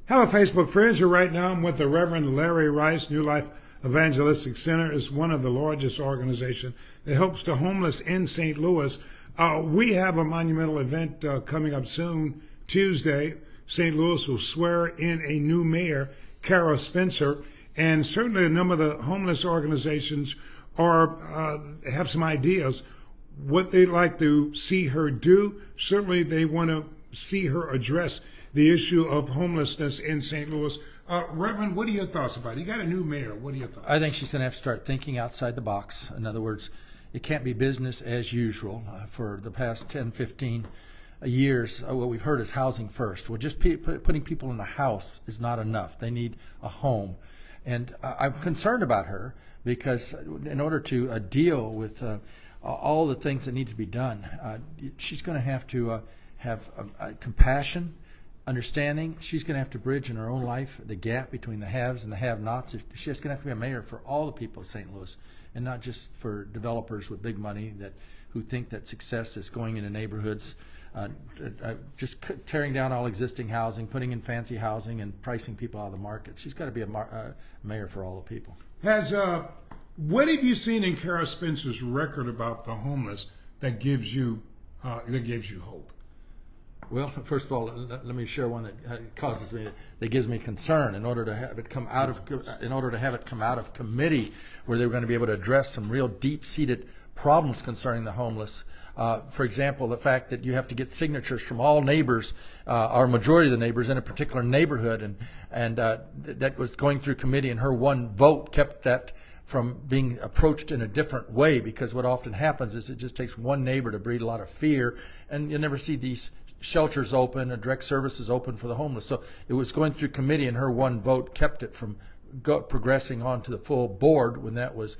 Hello, Facebook friends. Here right now, I'm with the Reverend Larry Rice. New Life Evangelistic Center is one of the largest organizations that helps the homeless in St. Louis. We have a monumental event coming up soon, Tuesday. St. Louis will swear in a new mayor, Cara Spencer, and certainly a number of the homeless organizations have some ideas what they'd like to see her do. Certainly, they want to see her address the issue of homelessness in St. Louis. Reverend, what are your thoughts about it? You got a new mayor. What are your thoughts? I think she's going to have to start thinking outside the box. In other words, it can't be business as usual. For the past 10, 15 years, what we've heard is housing first. Well, just putting people in a house is not enough. They need a home. And I'm concerned about her because in order to deal with all the things that need to be done, she's going to have compassion, understanding. She's going to have to bridge in her own life the gap between the haves and the have-nots. She's going to have to be a mayor for all the people of St. Louis, and not just for developers with big money who think that success is going into neighborhoods, just tearing down all existing housing, putting in fancy housing, and pricing people out of the market. She's got to be a mayor for all the people. What have you seen in Cara Spencer's record about the homeless that gives you hope? Well, first of all, let me share one that gives me concern. In order to have it come out of committee, where they were going to be able to address some real deep-seated problems concerning the homeless. For example, the fact that you have to get signatures from all neighbors, or majority of the neighbors in a particular neighborhood, and that was going through committee, and her one vote kept that from being approached in a different way, because what often happens is it just takes one neighbor to breed a lot of fear, and you never see these shelters open and direct services open for the homeless. So it was going through committee, and her one vote kept it from progressing on to the full board when that was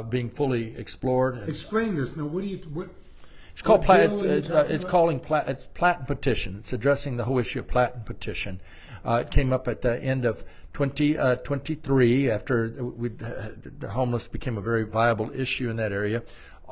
being fully explored. Explain this now. It's called it's Platten Petition. It's addressing the whole issue of Platten Petition. It came up at the end of 2023 after the homeless became a very viable issue in that area.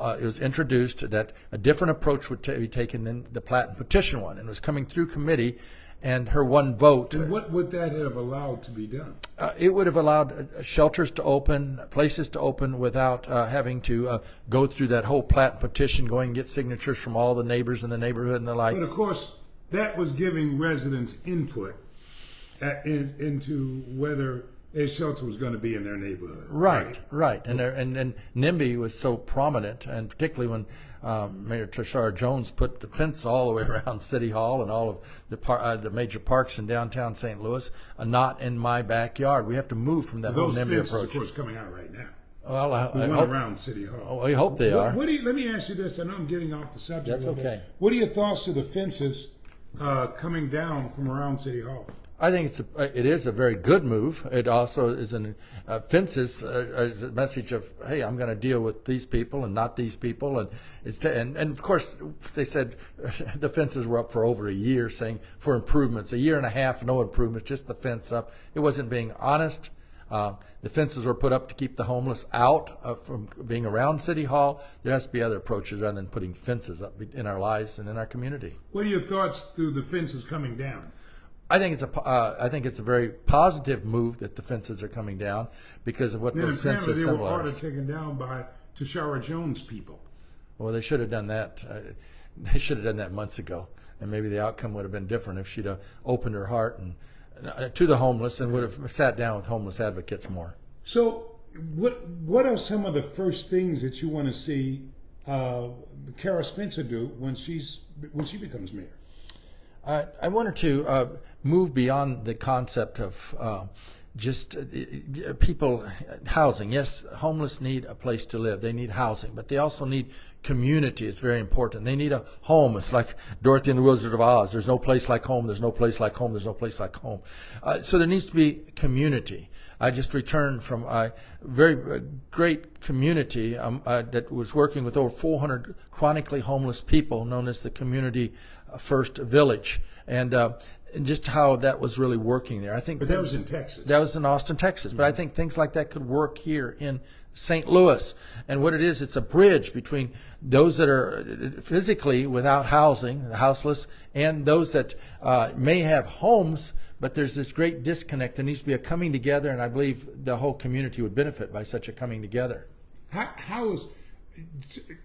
It was introduced that a different approach would be taken than the Platten Petition one, and it was coming through committee, and her one vote. And what would that have allowed to be done? It would have allowed shelters to open, places to open, without having to go through that whole Platten Petition, going and get signatures from all the neighbors in the neighborhood and the like. But of course, that was giving residents input into whether a shelter was going to be in their neighborhood. Right. And NIMBY was so prominent, and particularly when Mayor Tashara Jones put the fence all the way around City Hall and all of the major parks in downtown St. Louis, not in my backyard. We have to move from that whole NIMBY approach. Those fences, of course, coming out right now. Well, I hope around City Hall. I hope they are. Let me ask you this. I know I'm getting off the subject. That's okay. What are your thoughts to the fences coming down from around City Hall? I think it is a very good move. It also is fences is a message of, hey, I'm going to deal with these people and not these people, and of course they said the fences were up for over a year, saying for improvements, a year and a half, no improvements, just the fence up. It wasn't being honest. The fences were put up to keep the homeless out from being around City Hall. There has to be other approaches rather than putting fences up in our lives and in our community. What are your thoughts through the fences coming down? I think it's a very positive move that the fences are coming down because of what those fences symbolize. They were part of taken down by Tashara Jones people. Well, they should have done that. They should have done that months ago, and maybe the outcome would have been different if she'd opened her heart to the homeless and would have sat down with homeless advocates more. So, what are some of the first things that you want to see Cara Spencer do when she becomes mayor? I wanted to move beyond the concept of just people housing. Yes, homeless need a place to live. They need housing, but they also need community. It's very important. They need a home. It's like Dorothy and the Wizard of Oz. There's no place like home. There's no place like home. There's no place like home. So there needs to be community. I just returned from a very great community that was working with over 400 chronically homeless people, known as the Community First Village, and just how that was really working there. I think that was in Texas. That was in Austin, Texas. But I think things like that could work here in St. Louis. And what it is, it's a bridge between those that are physically without housing, houseless, and those that may have homes, but there's this great disconnect. There needs to be a coming together, and I believe the whole community would benefit by such a coming together. How is,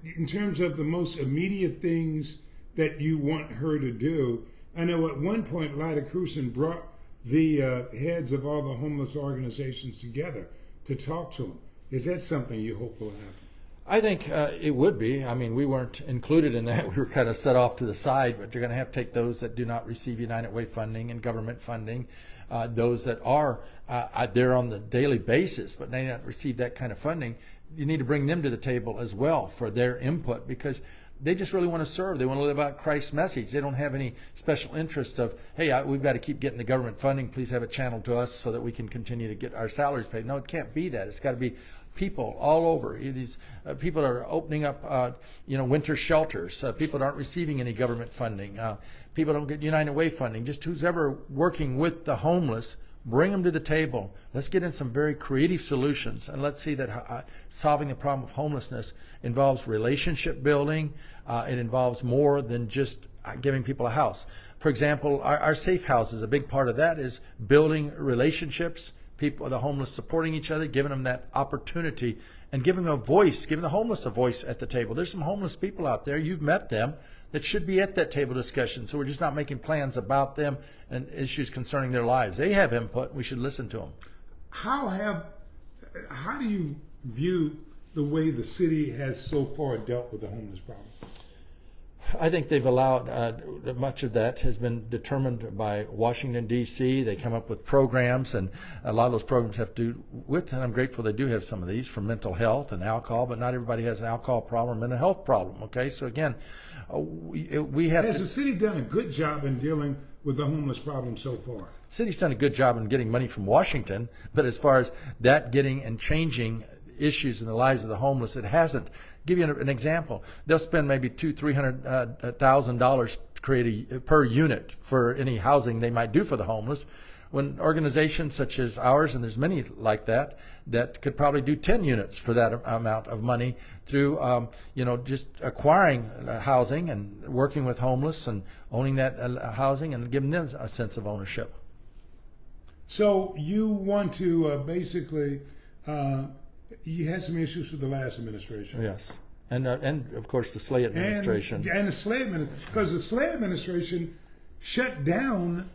in terms of the most immediate things that you want her to do? I know at one point Lyda Cruson brought the heads of all the homeless organizations together to talk to them. Is that something you hope will happen? I think it would be. I mean, we weren't included in that. We were kind of set off to the side, but you're going to have to take those that do not receive United Way funding and government funding, those that are there on the daily basis, but may not receive that kind of funding. You need to bring them to the table as well for their input, because they just really want to serve. They want to live out Christ's message. They don't have any special interest of, hey, we've got to keep getting the government funding. Please have it channeled to us so that we can continue to get our salaries paid. No, it can't be that. It's got to be people all over. These people are opening up, winter shelters. People that aren't receiving any government funding. People don't get United Way funding. Just who's ever working with the homeless, bring them to the table. Let's get in some very creative solutions, and let's see that solving the problem of homelessness involves relationship building. It involves more than just giving people a house. For example, our safe houses, a big part of that is building relationships, people, the homeless supporting each other, giving them that opportunity, and giving them a voice, giving the homeless a voice at the table. There's some homeless people out there, you've met them, that should be at that table discussion. So we're just not making plans about them and issues concerning their lives. They have input. We should listen to them. How do you view the way the city has so far dealt with the homeless problem? I think they've allowed, much of that has been determined by Washington, D.C. They come up with programs, and a lot of those programs have to do with, and I'm grateful they do have some of these, for mental health and alcohol, but not everybody has an alcohol problem and a health problem, okay? So again, we have Has the city done a good job in dealing with the homeless problem so far? The city's done a good job in getting money from Washington, but as far as that getting and changing issues in the lives of the homeless, it hasn't. Give you an example. They'll spend maybe $200,000-$300,000 to create per unit for any housing they might do for the homeless, when organizations such as ours, and there's many like that, that could probably do 10 units for that amount of money through just acquiring housing and working with homeless and owning that housing and giving them a sense of ownership. So you want to basically you had some issues with the last administration. Yes, and of course the Slay administration. And the Slay administration, because the Slay administration shut down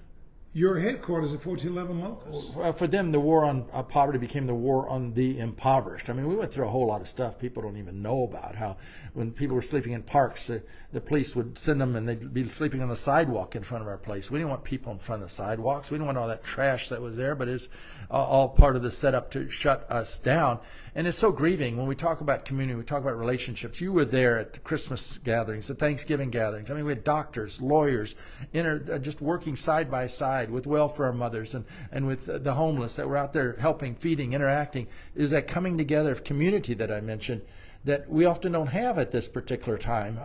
your headquarters at 1411 Locust. Well, for them, the war on poverty became the war on the impoverished. I mean, we went through a whole lot of stuff people don't even know about. How when people were sleeping in parks, the police would send them and they'd be sleeping on the sidewalk in front of our place. We didn't want people in front of the sidewalks. We didn't want all that trash that was there, but it's all part of the setup to shut us down. And it's so grieving when we talk about community, we talk about relationships. You were there at the Christmas gatherings, the Thanksgiving gatherings. I mean, we had doctors, lawyers, just working side by side with welfare mothers and with the homeless that were out there helping, feeding, interacting. Is that coming together of community that I mentioned that we often don't have at this particular time.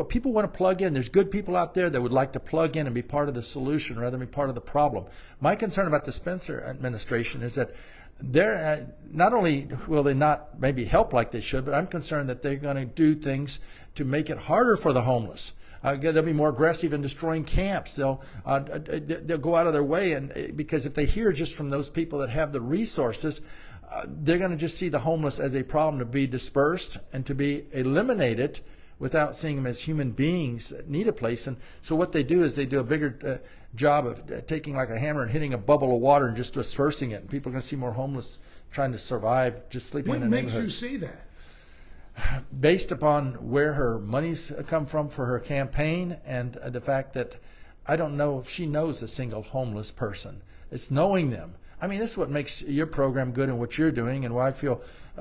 People want to plug in. There's good people out there that would like to plug in and be part of the solution rather than be part of the problem. My concern about the Spencer administration is that they're not only will they not maybe help like they should, but I'm concerned that they're going to do things to make it harder for the homeless. They'll be more aggressive in destroying camps. They'll go out of their way, and because if they hear just from those people that have the resources, they're going to just see the homeless as a problem to be dispersed and to be eliminated without seeing them as human beings that need a place. And so what they do is they do a bigger job of taking like a hammer and hitting a bubble of water and just dispersing it. And people are going to see more homeless trying to survive just sleeping in their neighborhood. What makes you see that? Based upon where her money's come from for her campaign and the fact that I don't know if she knows a single homeless person. It's knowing them. I mean, this is what makes your program good and what you're doing, and why I feel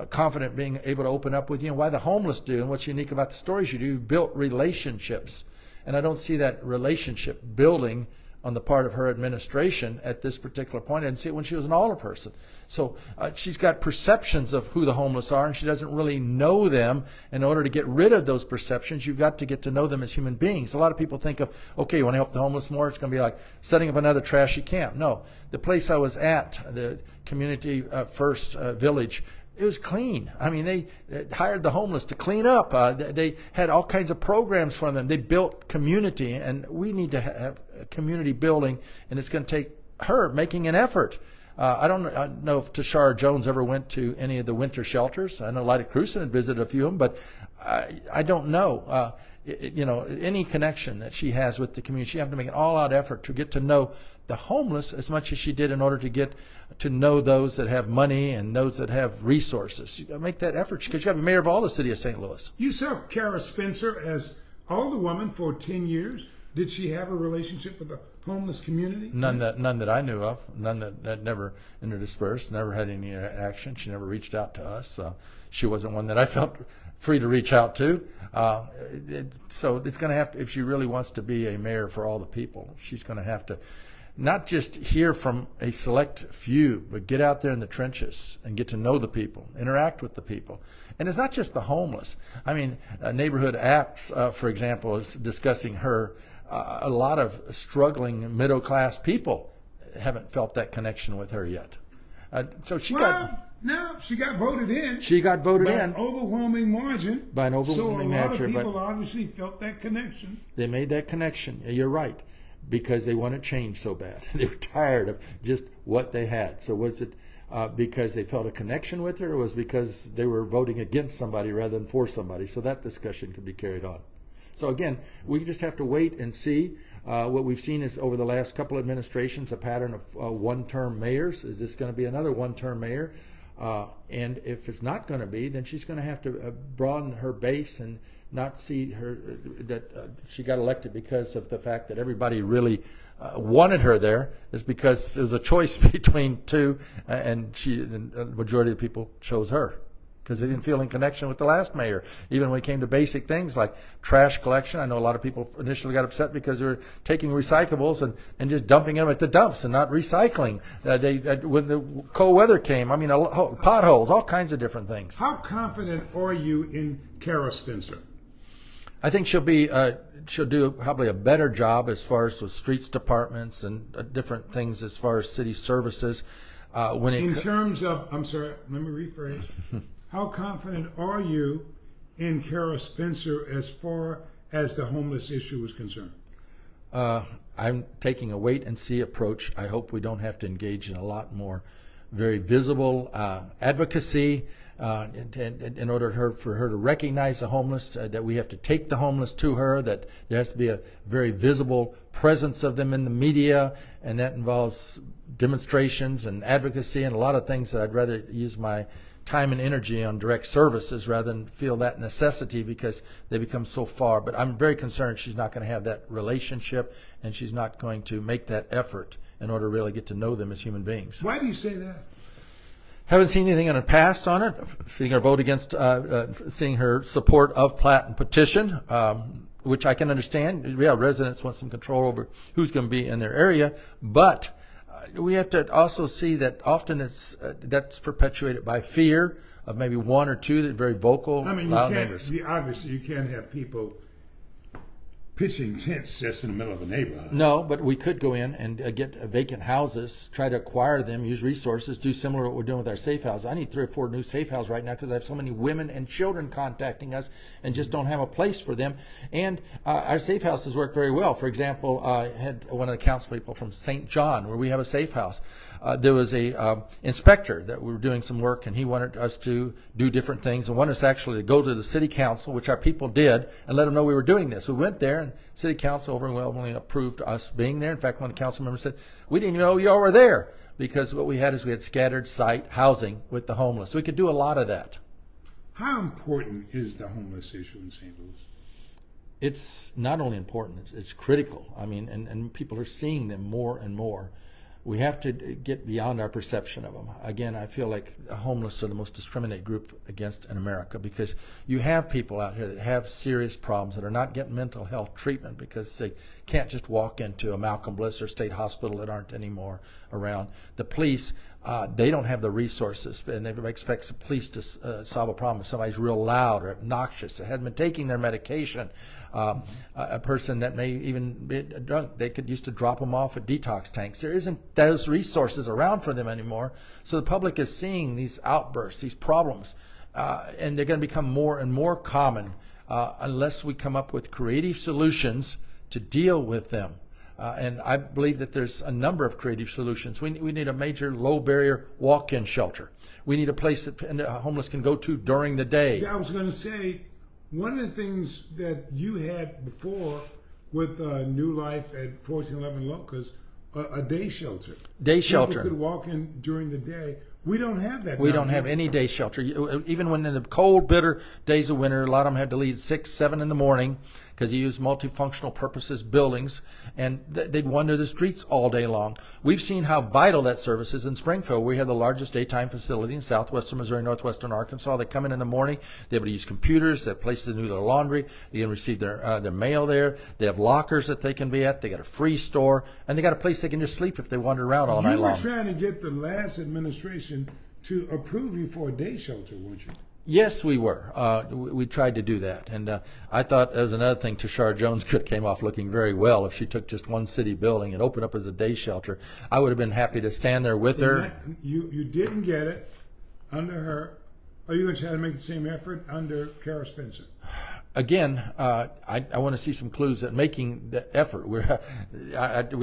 confident being able to open up with you, and why the homeless do, and what's unique about the stories you do. You've built relationships, and I don't see that relationship building on the part of her administration at this particular point. I didn't see it when she was an alderperson. So she's got perceptions of who the homeless are, and she doesn't really know them. In order to get rid of those perceptions, you've got to get to know them as human beings. A lot of people think of, okay, you want to help the homeless more? It's going to be like setting up another trashy camp. No. The place I was at, the Community First Village, It was clean. I mean, they hired the homeless to clean up. They had all kinds of programs for them. They built community, and we need to have community building, and it's going to take her making an effort. I don't know if Tashara Jones ever went to any of the winter shelters. I know Lyda Cruson had visited a few of them, but I don't know. Any connection that she has with the community, she had to make an all-out effort to get to know the homeless as much as she did in order to get to know those that have money and those that have resources. You got to make that effort because you got to be mayor of all the city of St. Louis. You saw Cara Spencer as alderwoman for 10 years. Did she have a relationship with the homeless community? None that I knew of. None that never interdispersed. Never had any action. She never reached out to us. She wasn't one that I felt free to reach out to. So it's going to have to, if she really wants to be a mayor for all the people, she's going to have to not just hear from a select few, but get out there in the trenches and get to know the people, interact with the people. And it's not just the homeless. I mean, Neighborhood Apps, for example, is discussing her. A lot of struggling middle-class people haven't felt that connection with her yet. So she got voted in. She got voted in. By an overwhelming margin. By an overwhelming margin. So a lot of people obviously felt that connection. They made that connection. You're right. Because they wanted change so bad. They were tired of just what they had. So was it because they felt a connection with her, or was it because they were voting against somebody rather than for somebody? So that discussion could be carried on. So again, we just have to wait and see. What we've seen is over the last couple of administrations, a pattern of one-term mayors. Is this going to be another one-term mayor? And if it's not going to be, then she's going to have to broaden her base and not see her that she got elected because of the fact that everybody really wanted her there. Is because it was a choice between two, and the majority of the people chose her because they didn't feel in connection with the last mayor. Even when it came to basic things like trash collection, I know a lot of people initially got upset because they were taking recyclables and just dumping them at the dumps and not recycling. When the cold weather came, I mean, potholes, all kinds of different things. How confident are you in Cara Spencer? I think she'll do probably a better job as far as with streets departments and different things as far as city services. In terms of, I'm sorry, let me rephrase. How confident are you in Cara Spencer as far as the homeless issue is concerned? I'm taking a wait and see approach. I hope we don't have to engage in a lot more very visible advocacy in order for her to recognize the homeless, that we have to take the homeless to her, that there has to be a very visible presence of them in the media, and that involves demonstrations and advocacy and a lot of things that I'd rather use my time and energy on direct services rather than feel that necessity because they become so far. But I'm very concerned she's not going to have that relationship and she's not going to make that effort in order to really get to know them as human beings. Why do you say that? Haven't seen anything in the past on it. Seeing her vote against, seeing her support of Platte and petition, which I can understand. Yeah, residents want some control over who's going to be in their area, but we have to also see that often that's perpetuated by fear of maybe one or two that are very vocal, loud neighbors. Obviously, you can't have people pitching tents just in the middle of a neighborhood. No, but we could go in and get vacant houses, try to acquire them, use resources, do similar to what we're doing with our safe houses. I need 3 or 4 new safe houses right now because I have so many women and children contacting us and just don't have a place for them. And our safe houses work very well. For example, I had one of the council people from St. John where we have a safe house. There was a inspector that we were doing some work, and he wanted us to do different things and wanted us actually to go to the city council, which our people did, and let them know we were doing this. We went there, and city council overwhelmingly approved us being there. In fact, one of the council members said, "We didn't even know y'all were there," because what we had is we had scattered site housing with the homeless. So we could do a lot of that. How important is the homeless issue in St. Louis? It's not only important, it's critical. I mean, and people are seeing them more and more. We have to get beyond our perception of them. Again, I feel like the homeless are the most discriminated group against in America because you have people out here that have serious problems that are not getting mental health treatment because they can't just walk into a Malcolm Bliss or state hospital that aren't anymore around. The police they don't have the resources, and they expect the police to solve a problem if somebody's real loud or obnoxious, that hasn't been taking their medication. A person that may even be drunk, they could used to drop them off at detox tanks. There isn't those resources around for them anymore. So the public is seeing these outbursts, these problems, and they're going to become more and more common unless we come up with creative solutions to deal with them. And I believe that there's a number of creative solutions. We need a major low-barrier walk-in shelter. We need a place that homeless can go to during the day. Yeah, I was going to say, one of the things that you had before with New Life at 1411 Locust, a day shelter. Day shelter. People could walk in during the day. We don't have that. We don't have any day shelter. Even when in the cold, bitter days of winter, a lot of them had to leave 6, 7 in the morning because you use multifunctional purposes buildings, and they'd wander the streets all day long. We've seen how vital that service is in Springfield. We have the largest daytime facility in southwestern Missouri, northwestern Arkansas. They come in the morning. They're able to use computers. They have places to do their laundry. They can receive their mail there. They have lockers that they can be at. They got a free store, and they got a place they can just sleep if they wander around all night long. You were trying to get the last administration to approve you for a day shelter, weren't you? Yes, we were. We tried to do that. And I thought, as another thing, Tashara Jones came off looking very well. If she took just one city building and opened up as a day shelter, I would have been happy to stand there with her. You didn't get it under her. Are you going to try to make the same effort under Cara Spencer? Again, I want to see some clues at making the effort. We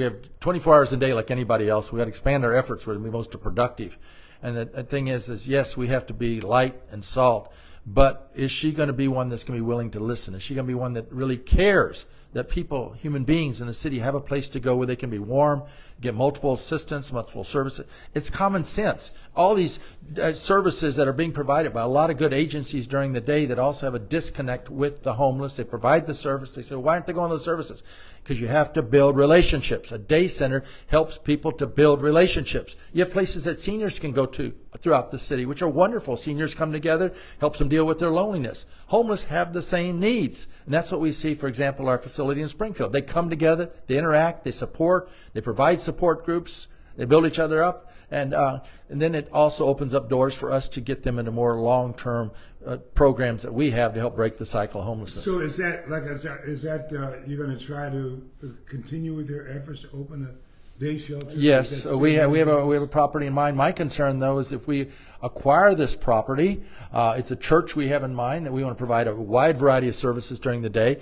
have 24 hours a day like anybody else. We've got to expand our efforts where we're most productive. And the thing is yes, we have to be light and salt, but is she going to be one that's going to be willing to listen? Is she going to be one that really cares that people, human beings in the city, have a place to go where they can be warm, get multiple assistance, multiple services? It's common sense. All these services that are being provided by a lot of good agencies during the day that also have a disconnect with the homeless. They provide the service. They say, why aren't they going to those services? Because you have to build relationships. A day center helps people to build relationships. You have places that seniors can go to throughout the city, which are wonderful. Seniors come together, helps them deal with their loneliness. Homeless have the same needs. And that's what we see, for example, our facility in Springfield. They come together, they interact, they support, they provide support groups, they build each other up. And then it also opens up doors for us to get them into more long-term programs that we have to help break the cycle of homelessness. So is that you're going to try to continue with your efforts to open a day shelter? Yes, we have a property in mind. My concern, though, is if we acquire this property, it's a church we have in mind that we want to provide a wide variety of services during the day.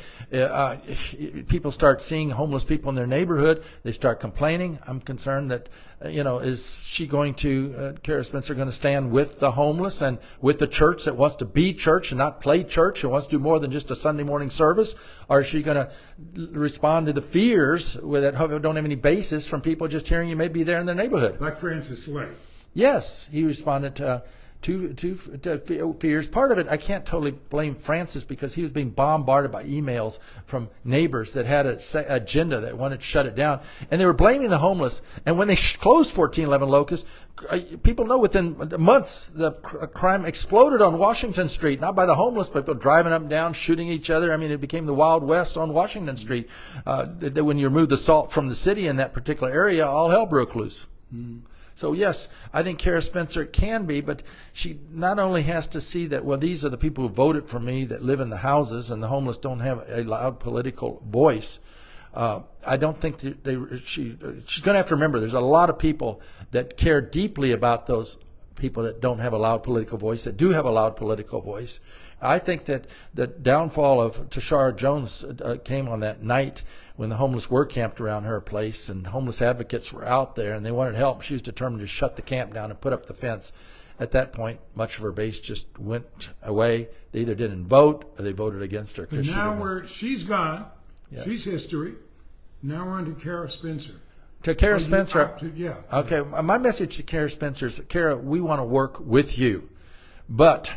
People start seeing homeless people in their neighborhood. They start complaining. I'm concerned that, is she going to, Cara Spencer, going to stand with the homeless and with the church that wants to be church and not play church and wants to do more than just a Sunday morning service? Or is she going to respond to the fears that don't have any basis from people just hearing you may be there in their neighborhood? Like Francis Slay. Yes, he responded to fears. Part of it, I can't totally blame Francis because he was being bombarded by emails from neighbors that had an agenda that wanted to shut it down. And they were blaming the homeless. And when they closed 1411 Locust, people know within months the crime exploded on Washington Street, not by the homeless, but people driving up and down, shooting each other. I mean, it became the Wild West on Washington Street. When you remove the salt from the city in that particular area, all hell broke loose. So yes, I think Cara Spencer can be, but she not only has to see that, well, these are the people who voted for me that live in the houses and the homeless don't have a loud political voice. I don't think she's going to have to remember there's a lot of people that care deeply about those people that don't have a loud political voice, that do have a loud political voice. I think that the downfall of Tashara Jones came on that night when the homeless were camped around her place and homeless advocates were out there and they wanted help. She was determined to shut the camp down and put up the fence. At that point, much of her base just went away. They either didn't vote or they voted against her. And now she's gone. Yes. She's history. Now we're on to Cara Spencer. To Cara Spencer, yeah. Okay, my message to Cara Spencer is, Cara, we want to work with you. But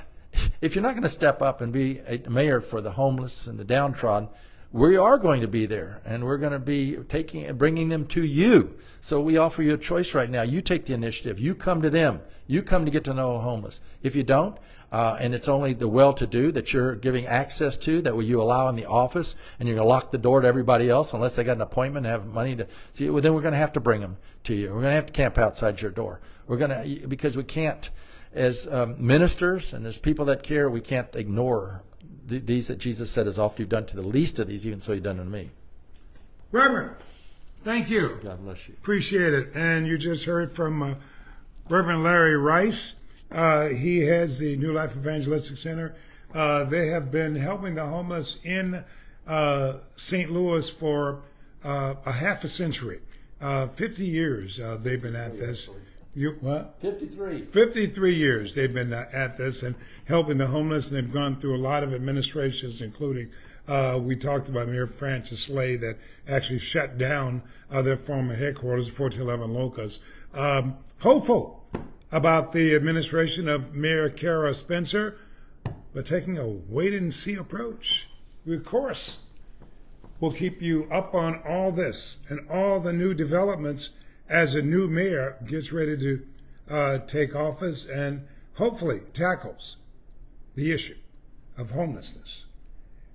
if you're not going to step up and be a mayor for the homeless and the downtrodden, we are going to be there, and we're going to be bringing them to you. So we offer you a choice right now. You take the initiative. You come to them. You come to get to know a homeless. If you don't, and it's only the well-to-do that you're giving access to, that you allow in the office, and you're going to lock the door to everybody else unless they got an appointment and have money to see, well, then we're going to have to bring them to you. We're going to have to camp outside your door. We're going to, because we can't, as ministers and as people that care, we can't ignore these that Jesus said, as often you've done to the least of these, even so you've done to me. Reverend, thank you. God bless you. Appreciate it. And you just heard from Reverend Larry Rice. He heads the New Life Evangelistic Center. They have been helping the homeless in St. Louis for a half a century. 50 years they've been at this. What? 53. 53 years they've been at this and helping the homeless, and they've gone through a lot of administrations, including we talked about Mayor Francis Slay that actually shut down their former headquarters, 1411 Locust. Hopeful about the administration of Mayor Cara Spencer, but taking a wait-and-see approach. We, of course, will keep you up on all this and all the new developments as a new mayor gets ready to take office and hopefully tackles the issue of homelessness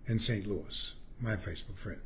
in St. Louis. My Facebook friends.